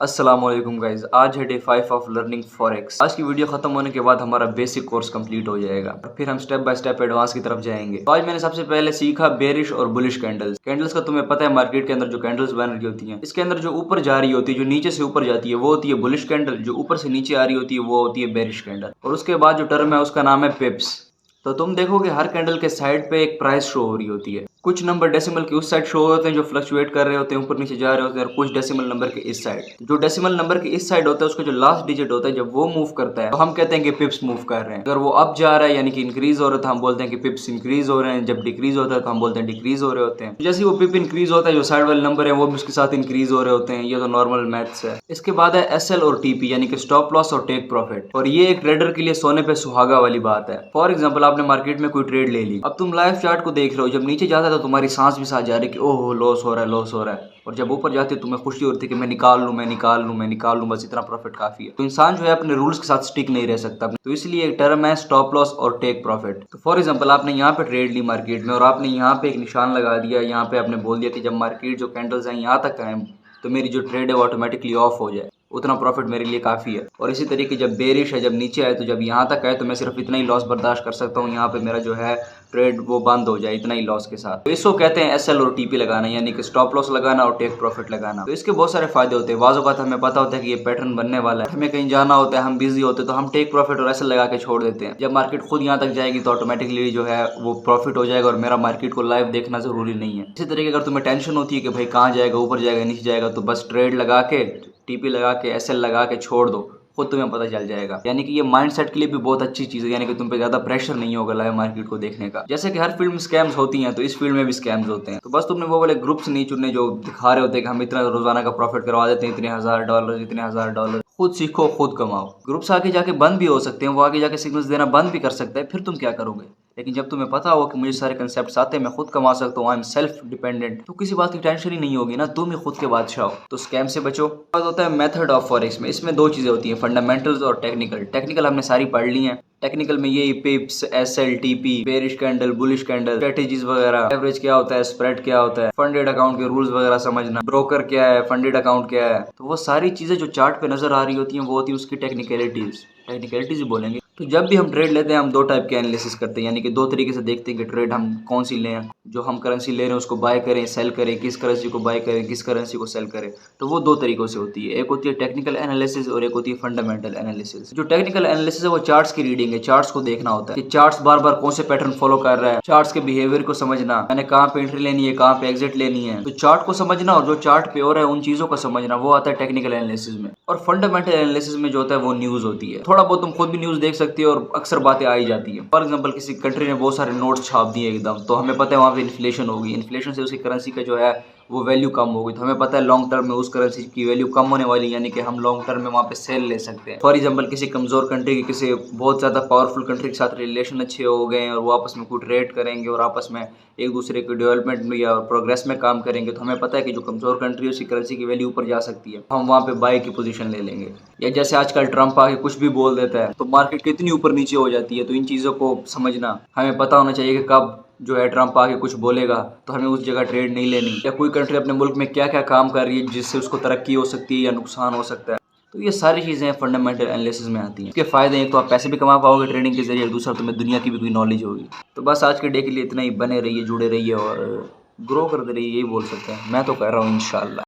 अस्सलाम वालेकुम गाइज, आज है डे 5 ऑफ लर्निंग फॉरेक्स। आज की वीडियो खत्म होने के बाद हमारा बेसिक कोर्स कंप्लीट हो जाएगा और फिर हम स्टेप बाय स्टेप एडवांस की तरफ जाएंगे। तो आज मैंने सबसे पहले सीखा बेरिश और बुलिश कैंडल्स। कैंडल्स का तुम्हें पता है मार्केट के अंदर जो कैंडल्स बन रही होती हैं, इसके अंदर जो ऊपर जा रही होती है, जो नीचे से ऊपर जाती है, वो होती है बुलिश कैंडल। जो ऊपर से नीचे आ रही होती है वो होती है बेरिश कैंडल। और उसके बाद जो टर्म है उसका नाम है पिप्स। तो तुम देखोगे हर कैंडल के साइड पे एक प्राइस शो हो रही होती है। कुछ नंबर डेसिमल के उस साइड शो होते हैं जो फ्लक्चुएट कर रहे होते हैं, ऊपर नीचे जा रहे होते हैं, और कुछ डेसिमल नंबर के इस साइड। जो डेसिमल नंबर के इस साइड होता है उसका जो लास्ट डिजिट होता है जब वो मूव करता है तो हम कहते हैं कि पिप्स मूव कर रहे हैं। अगर वो अप जा रहा है यानी कि इंक्रीज हो रहा है तो हम बोलते हैं कि पिप्स इंक्रीज हो रहे हैं। जब डिक्रीज होता है तो हम बोलते हैं डिक्रीज हो रहे होते हैं। जैसे वो पिप इंक्रीज होता है जो साइड वाले नंबर है वो भी उसके साथ इंक्रीज हो रहे होते हैं। ये तो नॉर्मल मैथ्स है। इसके बाद है एसएल और टीपी यानी कि स्टॉप लॉस और टेक प्रॉफिट। और ये एक ट्रेडर के लिए सोने पे सुहागा वाली बात है। फॉर एग्जाम्पल आपने मार्केट में कोई ट्रेड ले ली, अब तुम लाइव चार्ट को देख रहे हो, जब नीचे जाता है तो तुम्हारी सांस भी साथ जा रही है कि ओह लॉस हो रहा है, लॉस हो रहा है। और जब ऊपर जाती है तुम्हें खुशी होती है कि मैं निकाल लूं, मैं निकाल लूं, मैं निकाल लूं, बस इतना प्रॉफिट काफी है। तो इंसान जो है अपने रूल्स के साथ स्टिक नहीं रह सकता। तो इसलिए एक टर्म है स्टॉप लॉस और टेक प्रॉफिट। तो फॉर एग्जांपल आपने यहाँ पे ट्रेड ली मार्केट में और आपने यहाँ पे एक निशान लगा दिया, यहाँ पे आपने बोल दिया कि जब मार्केट जो कैंडल्स हैं यहाँ तक आए तो मेरी जो ट्रेड है वो ऑटोमेटिकली ऑफ हो जाए, उतना प्रॉफिट मेरे लिए काफ़ी है। और इसी तरीके जब बेरिश है, जब नीचे आए तो जब यहाँ तक आए तो मैं सिर्फ इतना ही लॉस बर्दाश्त कर सकता हूँ, यहाँ पे मेरा जो है ट्रेड वो बंद हो जाए इतना ही लॉस के साथ। तो इसको कहते हैं एसएल और टीपी लगाना, यानी कि स्टॉप लॉस लगाना और टेक प्रॉफिट लगाना। तो इसके बहुत सारे फायदे होते हैं। बाज़ औक़ात हमें पता होता है कि ये पैटर्न बनने वाला है, हमें कहीं जाना होता है, हम बिजी होते हैं तो हम टेक प्रॉफिट और एसएल लगा के छोड़ देते हैं। जब मार्केट खुद यहाँ तक जाएगी तो ऑटोमेटिकली जो है वो प्रॉफिट हो जाएगा और मेरा मार्केट को लाइव देखना जरूरी नहीं है। इसी तरीके अगर तुम्हें टेंशन होती है कि भाई कहाँ जाएगा, ऊपर जाएगा नीचे जाएगा, तो बस ट्रेड लगा के, टीपी लगा के, एसएल लगा के छोड़ दो, खुद तुम्हें पता चल जाएगा। यानी कि ये माइंडसेट के लिए भी बहुत अच्छी चीज़ है, यानी कि तुम पे ज़्यादा प्रेशर नहीं होगा लाइव मार्केट को देखने का। जैसे कि हर फील्ड में स्कैम्स होती हैं तो इस फील्ड में भी स्कैम्स होते हैं। तो बस तुमने वो वाले ग्रुप्स नहीं चुनने जो दिखा रहे होते हैं कि हम इतना रोजाना का प्रॉफिट करवा देते हैं, इतने $1000, इतने $1000। खुद सीखो, खुद कमाओ। ग्रुप्स आगे जाके बंद भी हो सकते हैं, वो आगे जाके सिग्नल्स देना बंद भी कर सकता है, फिर तुम क्या करोगे? लेकिन जब तुम्हें पता हो कि मुझे सारे कंसेप्ट आते हैं, मैं खुद कमा सकता हूँ, आई एम सेल्फ डिपेंडेंट, तो किसी बात की टेंशन ही नहीं होगी ना, तुम ही खुद के बादशाह हो। तो स्कैम से बचो। बात होता है मेथड ऑफ फॉरेक्स में। इसमें दो चीजें होती हैं, फंडामेंटल्स और टेक्निकल। टेक्निकल हमने सारी पढ़ ली हैं। टेक्निकल में ये pips, SL, TP, bearish candle, bullish candle, strategies वगैरह, एवरेज क्या होता है, स्प्रेड क्या होता है, फंडेड अकाउंट के रूल्स वगैरह समझना, ब्रोकर क्या है, फंडेड अकाउंट क्या है, तो वो सारी चीजें जो चार्ट पे नजर आ रही होती हैं वो होती है उसकी टेक्निकलिटीज ही बोलेंगे। तो जब भी हम ट्रेड लेते हैं हम दो टाइप के एनालिसिस करते हैं, यानी कि दो तरीके से देखते हैं कि ट्रेड हम कौन सी लें। जो हम करेंसी ले रहे हैं उसको बाय करें, सेल करें, किस करेंसी को बाय करें, किस करेंसी को सेल करें। तो वो दो तरीकों से होती है, एक होती है टेक्निकल एनालिसिस और एक होती है फंडामेंटल एनालिसिस। जो टेक्निकल एनालिसिस है वो चार्ट्स की रीडिंग है, चार्ट्स को देखना होता है कि चार्ट्स बार बार कौन से पैटर्न फॉलो कर रहा है, चार्ट्स के बिहेवियर को समझना, मैंने कहाँ पे एंट्री लेनी है, कहाँ पे एग्जिट लेनी है, तो चार्ट को समझना और जो चार्ट पे हो रहा है उन चीजों को समझना, वो आता है टेक्निकल एनालिसिस में। और फंडामेंटल एनालिसिस में जो होता है वो न्यूज होती है। थोड़ा बहुत तुम खुद भी न्यूज देख सकती हो और अक्सर बातें आ ही जाती है। फॉर एग्जाम्पल किसी कंट्री ने बहुत सारे नोट्स छाप दिए एकदम, तो हमें पता है वहाँ पे इन्फ्लेशन होगी, इन्फ्लेशन से उसकी करेंसी का जो है वो वैल्यू कम होगी, तो हमें पता है लॉन्ग टर्म में उस करेंसी की वैल्यू कम होने वाली, यानी कि हम लॉन्ग टर्म में वहाँ पे सेल ले सकते हैं। फॉर एग्जांपल किसी कमजोर कंट्री की किसी बहुत ज़्यादा पावरफुल कंट्री के साथ रिलेशन अच्छे हो गए हैं और वो आपस में कोई ट्रेड करेंगे और आपस में एक दूसरे के डेवलपमेंट में या प्रोग्रेस में काम करेंगे, तो हमें पता है कि जो कमजोर कंट्री है उसकी करेंसी की वैल्यू ऊपर जा सकती है, हम वहाँ पे बाय की पोजीशन ले लेंगे। या जैसे आजकल ट्रंप आके कुछ भी बोल देता है तो मार्केट कितनी ऊपर नीचे हो जाती है। तो इन चीज़ों को समझना, हमें पता होना चाहिए कि कब जो है ट्रंप आके कुछ बोलेगा तो हमें उस जगह ट्रेड नहीं लेनी, या कोई कंट्री अपने मुल्क में क्या क्या काम कर रही है जिससे उसको तरक्की हो सकती है या नुकसान हो सकता है। तो ये सारी चीज़ें फंडामेंटल एनालिसिस में आती हैं। इसके फायदे हैं, तो आप पैसे भी कमा पाओगे ट्रेडिंग के जरिए, दूसरा तुम्हें दुनिया की भी कोई नॉलेज होगी। तो बस आज के डे के लिए इतना ही, बने रहिए, जुड़े रहिए और ग्रो करते रहिए, यही बोल सकते हैं। मैं तो कह रहा हूँ इंशाल्लाह।